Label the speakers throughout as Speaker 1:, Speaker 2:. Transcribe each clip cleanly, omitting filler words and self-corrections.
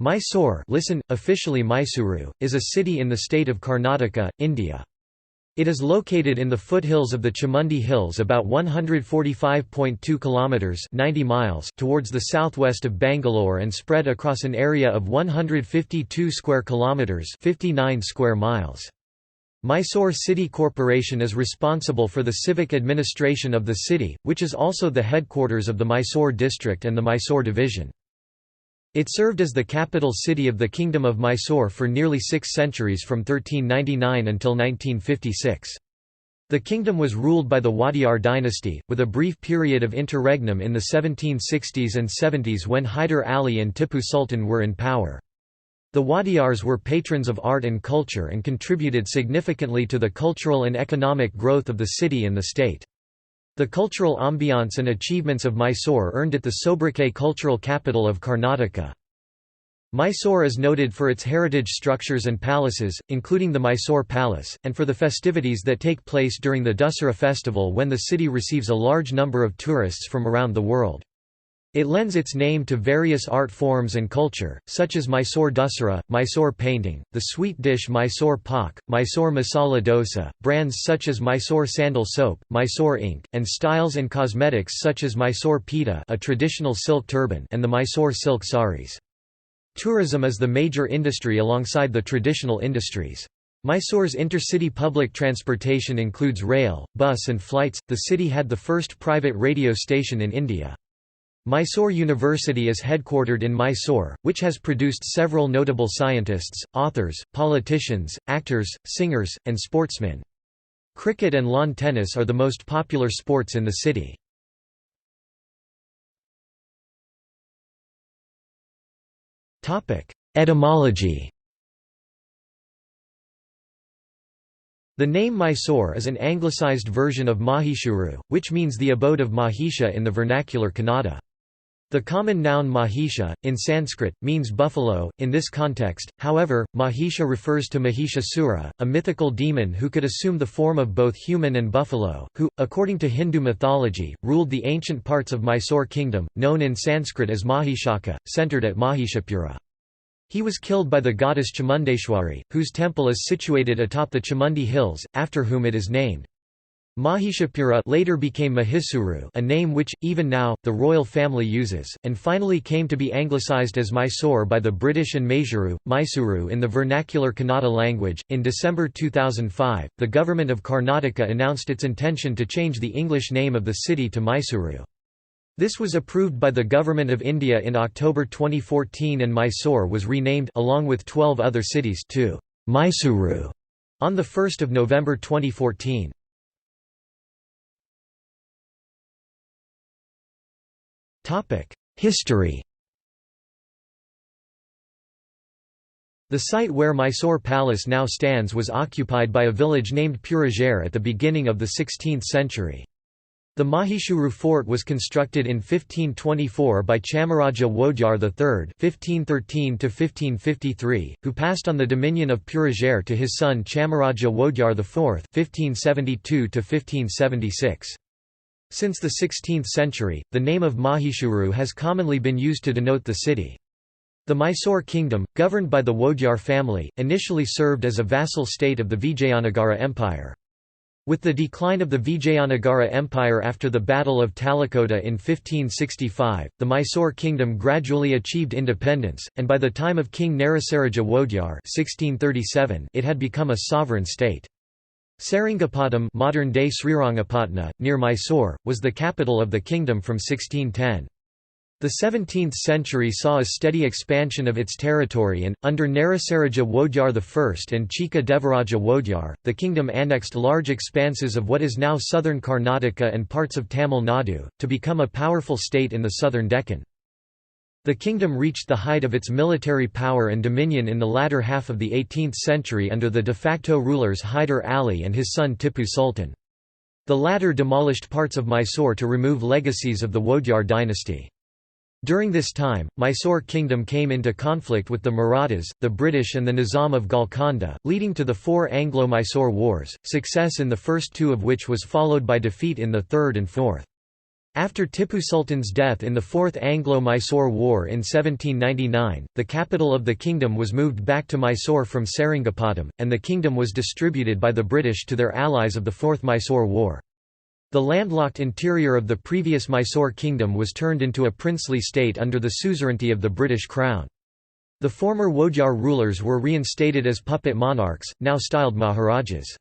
Speaker 1: Mysore, listen, officially Mysuru, is a city in the state of Karnataka, India. It is located in the foothills of the Chamundi Hills about 145.2 kilometers (90 miles) towards the southwest of Bangalore and spread across an area of 152 square kilometers (59 square miles). Mysore City Corporation is responsible for the civic administration of the city, which is also the headquarters of the Mysore district and the Mysore division. It served as the capital city of the Kingdom of Mysore for nearly 6 centuries from 1399 until 1956. The kingdom was ruled by the Wadiyar dynasty, with a brief period of interregnum in the 1760s and 70s when Hyder Ali and Tipu Sultan were in power. The Wadiyars were patrons of art and culture and contributed significantly to the cultural and economic growth of the city and the state. The cultural ambiance and achievements of Mysore earned it the sobriquet cultural capital of Karnataka. Mysore is noted for its heritage structures and palaces, including the Mysore Palace, and for the festivities that take place during the Dussehra festival when the city receives a large number of tourists from around the world. It lends its name to various art forms and culture, such as Mysore Dussehra, Mysore painting, the sweet dish Mysore pak, Mysore masala dosa, brands such as Mysore sandal soap, Mysore ink, and styles and cosmetics such as Mysore pita, a traditional silk turban, and the Mysore silk saris. Tourism is the major industry alongside the traditional industries. Mysore's intercity public transportation includes rail, bus and flights. The city had the first private radio station in India. Mysore University is headquartered in Mysore, which has produced several notable scientists, authors, politicians, actors, singers, and sportsmen. Cricket and lawn tennis are the most popular sports in the city. Etymology. The name Mysore is an anglicised version of Mahishuru, which means the abode of Mahisha in the vernacular Kannada. The common noun Mahisha, in Sanskrit, means buffalo. In this context, however, Mahisha refers to Mahishasura, a mythical demon who could assume the form of both human and buffalo, who, according to Hindu mythology, ruled the ancient parts of Mysore kingdom, known in Sanskrit as Mahishaka, centered at Mahishapura. He was killed by the goddess Chamundeshwari, whose temple is situated atop the Chamundi Hills, after whom it is named. Mahishapura later became Mahisuru, a name which, even now, the royal family uses, and finally came to be anglicised as Mysore by the British and Mysuru in the vernacular Kannada language. In December 2005, the government of Karnataka announced its intention to change the English name of the city to Mysuru. This was approved by the Government of India in October 2014 and Mysore was renamed along with 12 other cities to Mysuru on 1 November 2014. History. The site where Mysore Palace now stands was occupied by a village named Purajere at the beginning of the 16th century. The Mahishuru fort was constructed in 1524 by Chamaraja Wodyar III (1513–1553), who passed on the dominion of Purajere to his son Chamaraja Wodyar IV (1572–1576). Since the 16th century, the name of Mahishuru has commonly been used to denote the city. The Mysore kingdom, governed by the Wodyar family, initially served as a vassal state of the Vijayanagara Empire. With the decline of the Vijayanagara Empire after the Battle of Talikota in 1565, the Mysore kingdom gradually achieved independence, and by the time of King Narasaraja Wodyar (1637), it had become a sovereign state. Seringapatam, modern-day Srirangapatna, near Mysore, was the capital of the kingdom from 1610. The 17th century saw a steady expansion of its territory and, under Narasaraja Wodyar I and Chika Devaraja Wodyar, the kingdom annexed large expanses of what is now southern Karnataka and parts of Tamil Nadu, to become a powerful state in the southern Deccan. The kingdom reached the height of its military power and dominion in the latter half of the 18th century under the de facto rulers Hyder Ali and his son Tipu Sultan. The latter demolished parts of Mysore to remove legacies of the Wodyar dynasty. During this time, Mysore kingdom came into conflict with the Marathas, the British and the Nizam of Golconda, leading to the 4 Anglo-Mysore Wars, success in the first 2 of which was followed by defeat in the third and fourth. After Tipu Sultan's death in the Fourth Anglo-Mysore War in 1799, the capital of the kingdom was moved back to Mysore from Seringapatam, and the kingdom was distributed by the British to their allies of the Fourth Mysore War. The landlocked interior of the previous Mysore kingdom was turned into a princely state under the suzerainty of the British Crown. The former Wodyar rulers were reinstated as puppet monarchs, now styled Maharajas.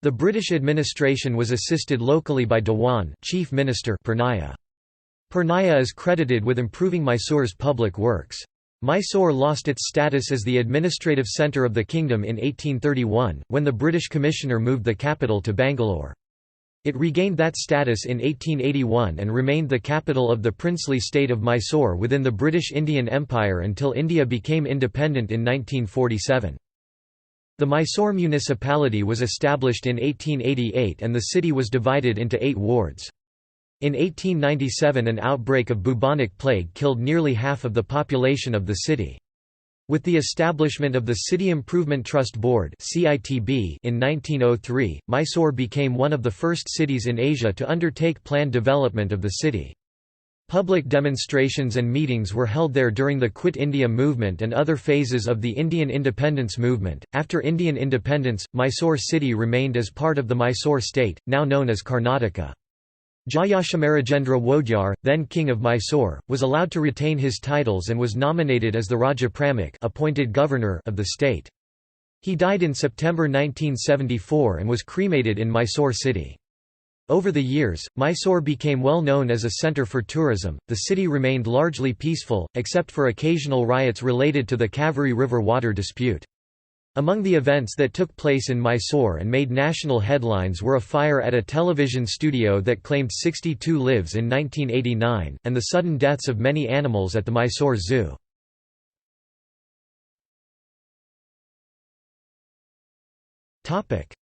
Speaker 1: The British administration was assisted locally by Dewan Chief Minister Purnaya. Purnaya is credited with improving Mysore's public works. Mysore lost its status as the administrative centre of the kingdom in 1831, when the British commissioner moved the capital to Bangalore. It regained that status in 1881 and remained the capital of the princely state of Mysore within the British Indian Empire until India became independent in 1947. The Mysore municipality was established in 1888 and the city was divided into 8 wards. In 1897 an outbreak of bubonic plague killed nearly half of the population of the city. With the establishment of the City Improvement Trust Board in 1903, Mysore became one of the first cities in Asia to undertake planned development of the city. Public demonstrations and meetings were held there during the Quit India movement and other phases of the Indian independence movement. After Indian independence, Mysore city remained as part of the Mysore state, now known as Karnataka. Jayashamarajendra Wodyar, then king of Mysore, was allowed to retain his titles and was nominated as the Raja Pramukh, appointed governor of the state. He died in September 1974 and was cremated in Mysore city. Over the years, Mysore became well known as a centre for tourism. The city remained largely peaceful, except for occasional riots related to the Kaveri River water dispute. Among the events that took place in Mysore and made national headlines were a fire at a television studio that claimed 62 lives in 1989, and the sudden deaths of many animals at the Mysore Zoo.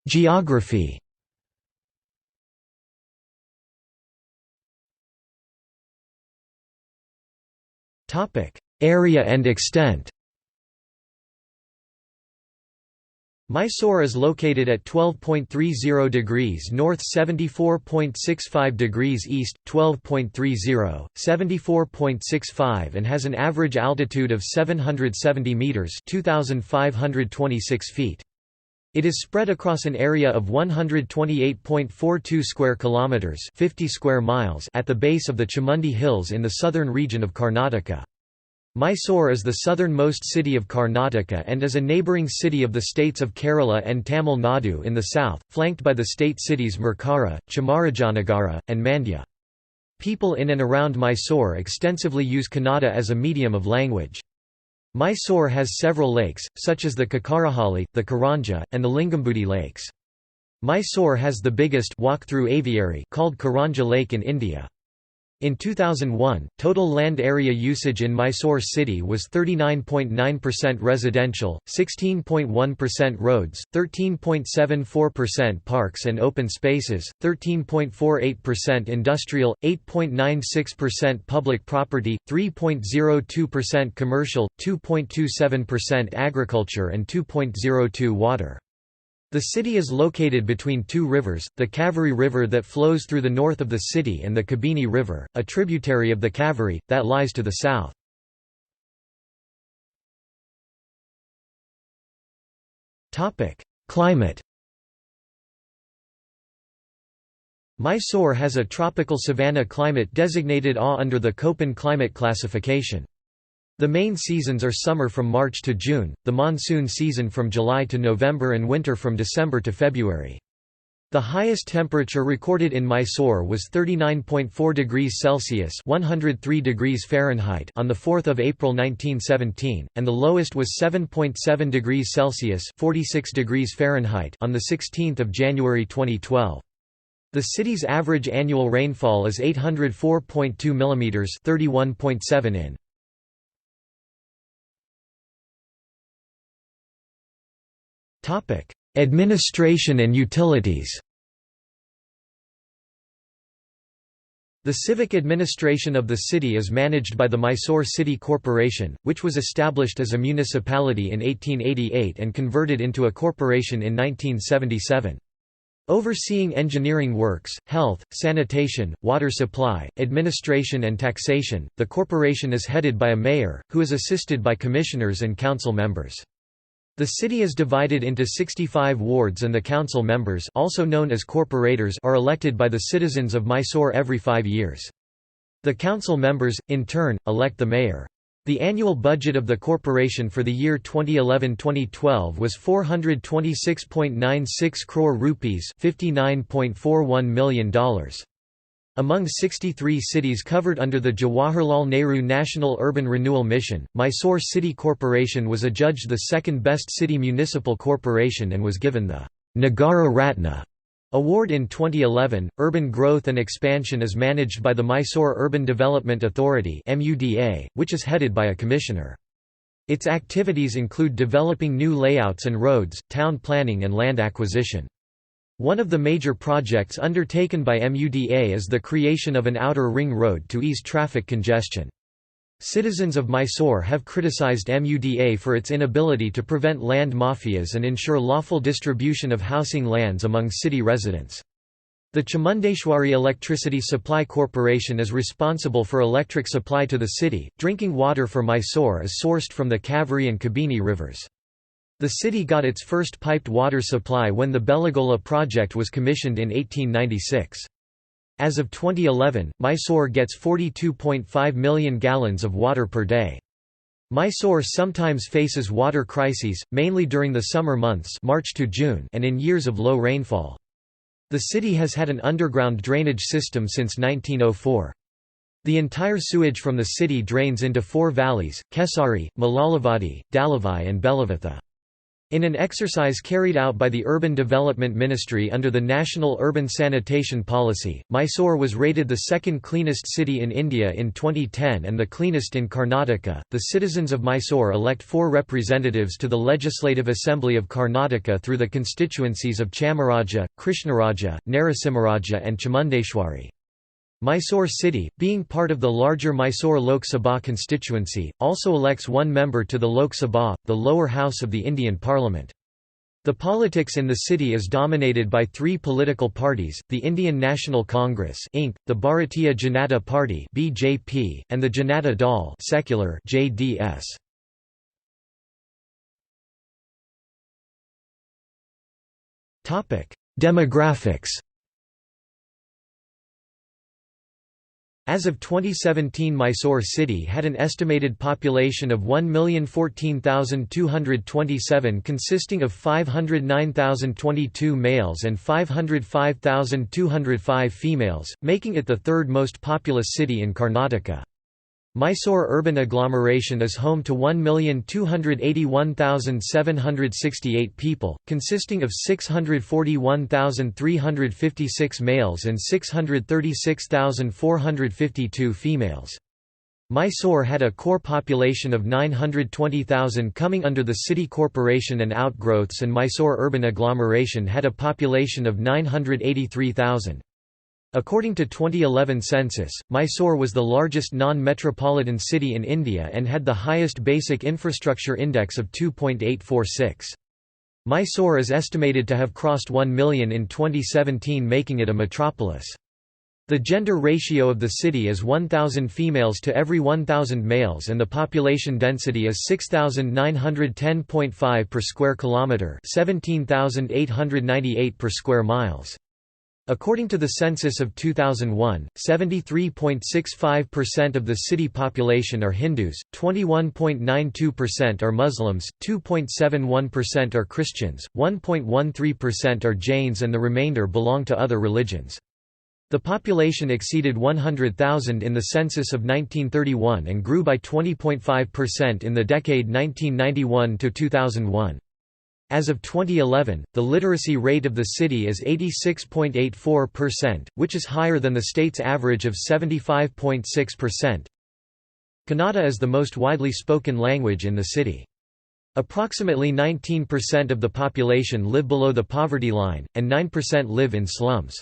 Speaker 1: Geography. Area and extent. Mysore is located at 12.30 degrees north, 74.65 degrees east, 12.30, 74.65 and has an average altitude of 770 meters (2,526 feet). It is spread across an area of 128.42 square kilometers (50 square miles) at the base of the Chamundi Hills in the southern region of Karnataka. Mysore is the southernmost city of Karnataka and is a neighbouring city of the states of Kerala and Tamil Nadu in the south, flanked by the state cities Murkara, Chamarajanagara, and Mandya. People in and around Mysore extensively use Kannada as a medium of language. Mysore has several lakes, such as the Kakarahalli, the Karanja, and the Lingambudi lakes. Mysore has the biggest walk-through aviary called Karanja Lake in India. In 2001, total land area usage in Mysore city was 39.9% residential, 16.1% roads, 13.74% parks and open spaces, 13.48% industrial, 8.96% public property, 3.02% commercial, 2.27% agriculture and 2.02% water. The city is located between 2 rivers, the Kaveri River that flows through the north of the city and the Kabini River, a tributary of the Kaveri, that lies to the south. Climate. Mysore has a tropical savanna climate designated A under the Köppen climate classification. The main seasons are summer from March to June, the monsoon season from July to November and winter from December to February. The highest temperature recorded in Mysore was 39.4 degrees Celsius (103 degrees Fahrenheit) on 4 April 1917, and the lowest was 7.7 degrees Celsius (46 degrees Fahrenheit) on 16 January 2012. The city's average annual rainfall is 804.2 mm (31.7 in). Administration and utilities. The civic administration of the city is managed by the Mysore City Corporation, which was established as a municipality in 1888 and converted into a corporation in 1977. Overseeing engineering works, health, sanitation, water supply, administration and taxation, the corporation is headed by a mayor, who is assisted by commissioners and council members. The city is divided into 65 wards and the council members, also known as corporators, are elected by the citizens of Mysore every 5 years. The council members, in turn, elect the mayor. The annual budget of the corporation for the year 2011-2012 was 426.96 crore rupees, $59.41 million. Among 63 cities covered under the Jawaharlal Nehru National Urban Renewal Mission, Mysore City Corporation was adjudged the second best city municipal corporation and was given the Nagara Ratna award in 2011. Urban growth and expansion is managed by the Mysore Urban Development Authority (MUDA), which is headed by a commissioner. Its activities include developing new layouts and roads, town planning and land acquisition. One of the major projects undertaken by MUDA is the creation of an outer ring road to ease traffic congestion. Citizens of Mysore have criticized MUDA for its inability to prevent land mafias and ensure lawful distribution of housing lands among city residents. The Chamundeshwari Electricity Supply Corporation is responsible for electric supply to the city. Drinking water for Mysore is sourced from the Kaveri and Kabini rivers. The city got its first piped water supply when the Belagola project was commissioned in 1896. As of 2011, Mysore gets 42.5 million gallons of water per day. Mysore sometimes faces water crises, mainly during the summer months March to June and in years of low rainfall. The city has had an underground drainage system since 1904. The entire sewage from the city drains into 4 valleys, Kesari, Malalavadi, Dalavai and Belavatha. In an exercise carried out by the Urban Development Ministry under the National Urban Sanitation Policy, Mysore was rated the second cleanest city in India in 2010 and the cleanest in Karnataka. The citizens of Mysore elect 4 representatives to the Legislative Assembly of Karnataka through the constituencies of Chamaraja, Krishnaraja, Narasimharaja, and Chamundeshwari. Mysore City, being part of the larger Mysore Lok Sabha constituency, also elects 1 member to the Lok Sabha, the lower house of the Indian Parliament. The politics in the city is dominated by 3 political parties, the Indian National Congress Inc., the Bharatiya Janata Party (BJP), and the Janata Dal secular (JDS). Demographics. As of 2017, Mysore City had an estimated population of 1,014,227 consisting of 509,022 males and 505,205 females, making it the 3rd most populous city in Karnataka. Mysore urban agglomeration is home to 1,281,768 people, consisting of 641,356 males and 636,452 females. Mysore had a core population of 920,000 coming under the city corporation and outgrowths, and Mysore urban agglomeration had a population of 983,000. According to 2011 census, Mysore was the largest non-metropolitan city in India and had the highest basic infrastructure index of 2.846. Mysore is estimated to have crossed 1 million in 2017, making it a metropolis. The gender ratio of the city is 1,000 females to every 1,000 males and the population density is 6,910.5 per square kilometre, 17,898 per square miles. According to the census of 2001, 73.65% of the city population are Hindus, 21.92% are Muslims, 2.71% are Christians, 1.13% are Jains and the remainder belong to other religions. The population exceeded 100,000 in the census of 1931 and grew by 20.5% in the decade 1991 to 2001. As of 2011, the literacy rate of the city is 86.84%, which is higher than the state's average of 75.6%. Kannada is the most widely spoken language in the city. Approximately 19% of the population live below the poverty line, and 9% live in slums.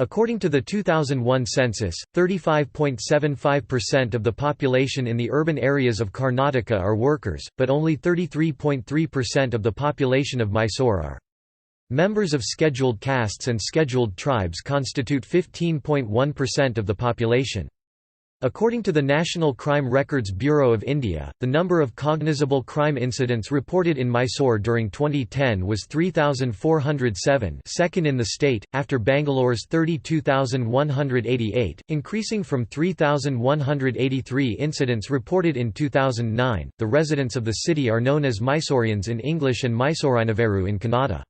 Speaker 1: According to the 2001 census, 35.75% of the population in the urban areas of Karnataka are workers, but only 33.3% of the population of Mysore are. Members of scheduled castes and scheduled tribes constitute 15.1% of the population. According to the National Crime Records Bureau of India, the number of cognizable crime incidents reported in Mysore during 2010 was 3,407, second in the state, after Bangalore's 32,188, increasing from 3,183 incidents reported in 2009. The residents of the city are known as Mysoreans in English and Mysoreinaveru in Kannada.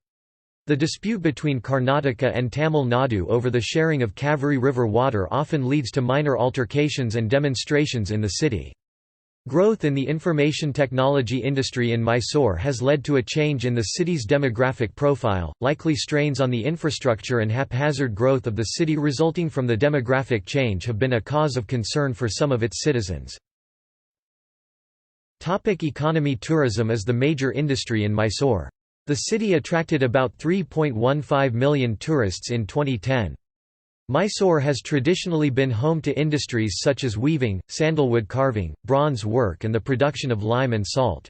Speaker 1: The dispute between Karnataka and Tamil Nadu over the sharing of Kaveri River water often leads to minor altercations and demonstrations in the city. Growth in the information technology industry in Mysore has led to a change in the city's demographic profile. Likely strains on the infrastructure and haphazard growth of the city resulting from the demographic change have been a cause of concern for some of its citizens. Economy. Tourism is the major industry in Mysore. The city attracted about 3.15 million tourists in 2010. Mysore has traditionally been home to industries such as weaving, sandalwood carving, bronze work and the production of lime and salt.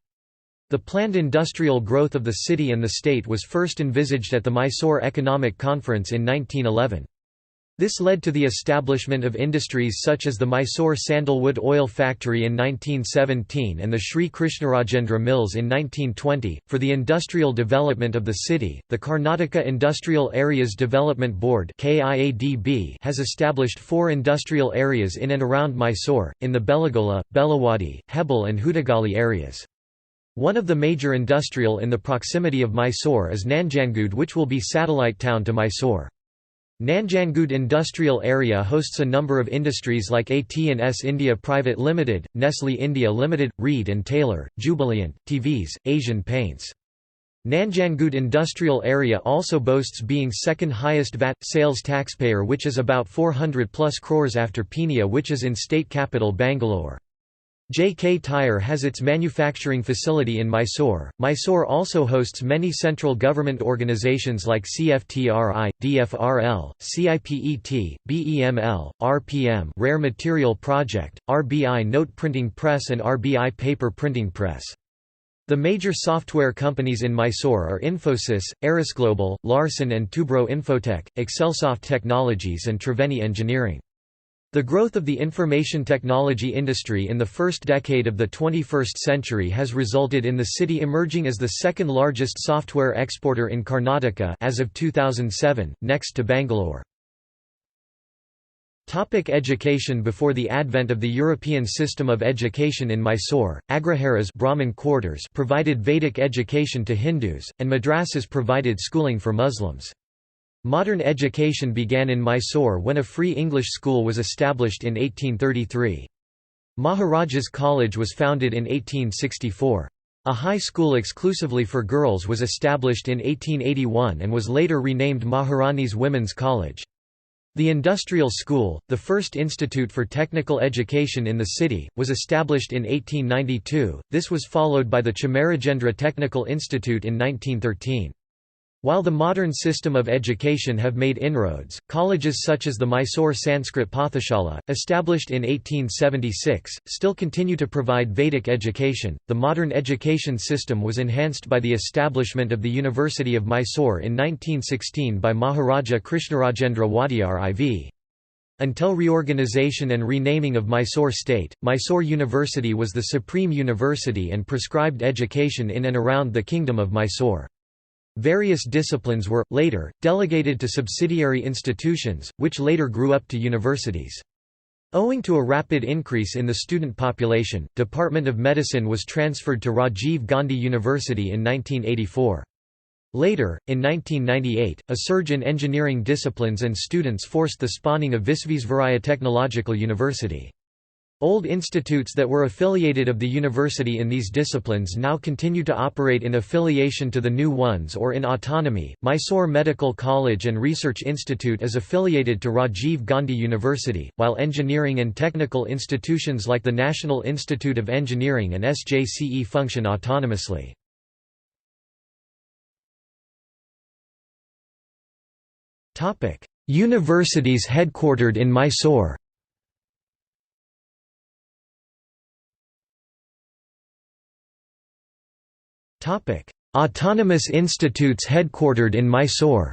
Speaker 1: The planned industrial growth of the city and the state was first envisaged at the Mysore Economic Conference in 1911. This led to the establishment of industries such as the Mysore Sandalwood Oil Factory in 1917 and the Sri Krishnarajendra Mills in 1920. For the industrial development of the city, the Karnataka Industrial Areas Development Board has established 4 industrial areas in and around Mysore, in the Belagola, Belawadi, Hebel and Hudagali areas. One of the major industrial in the proximity of Mysore is Nanjangud, which will be satellite town to Mysore. Nanjangud Industrial Area hosts a number of industries like AT&S India Private Limited, Nestle India Limited, Reed and Taylor, Jubilant, TVs, Asian Paints. Nanjangud Industrial Area also boasts being second highest VAT sales taxpayer, which is about 400 plus crores after Pune, which is in state capital Bangalore. JK Tyre has its manufacturing facility in Mysore. Mysore also hosts many central government organizations like CFTRI, DFRL, CIPET, BEML, RPM Rare Material Project, RBI Note Printing Press and RBI Paper Printing Press. The major software companies in Mysore are Infosys, Erisglobal, Larsen & Toubro Infotech, Excelsoft Technologies and Triveni Engineering. The growth of the information technology industry in the first decade of the 21st century has resulted in the city emerging as the second largest software exporter in Karnataka as of 2007, next to Bangalore. Education. Before the advent of the European system of education in Mysore, Agraharas Brahmin quarters provided Vedic education to Hindus, and madrasas provided schooling for Muslims. Modern education began in Mysore when a free English school was established in 1833. Maharaja's College was founded in 1864. A high school exclusively for girls was established in 1881 and was later renamed Maharani's Women's College. The Industrial School, the first institute for technical education in the city, was established in 1892. This was followed by the Chamarajendra Technical Institute in 1913. While the modern system of education have made inroads, colleges such as the Mysore Sanskrit Pathishala, established in 1876, still continue to provide Vedic education. The modern education system was enhanced by the establishment of the University of Mysore in 1916 by Maharaja Krishnarajendra Wadiyar IV. Until reorganization and renaming of Mysore state, Mysore University was the supreme university and prescribed education in and around the Kingdom of Mysore. Various disciplines were, later, delegated to subsidiary institutions, which later grew up to universities. Owing to a rapid increase in the student population, Department of Medicine was transferred to Rajiv Gandhi University in 1984. Later, in 1998, a surge in engineering disciplines and students forced the spawning of Visvesvaraya Technological University. Old institutes that were affiliated of the university in these disciplines now continue to operate in affiliation to the new ones or in autonomy. Mysore Medical College and Research Institute is affiliated to Rajiv Gandhi University, while engineering and technical institutions like the National Institute of Engineering and SJCE function autonomously. Universities headquartered in Mysore. Autonomous institutes headquartered in Mysore.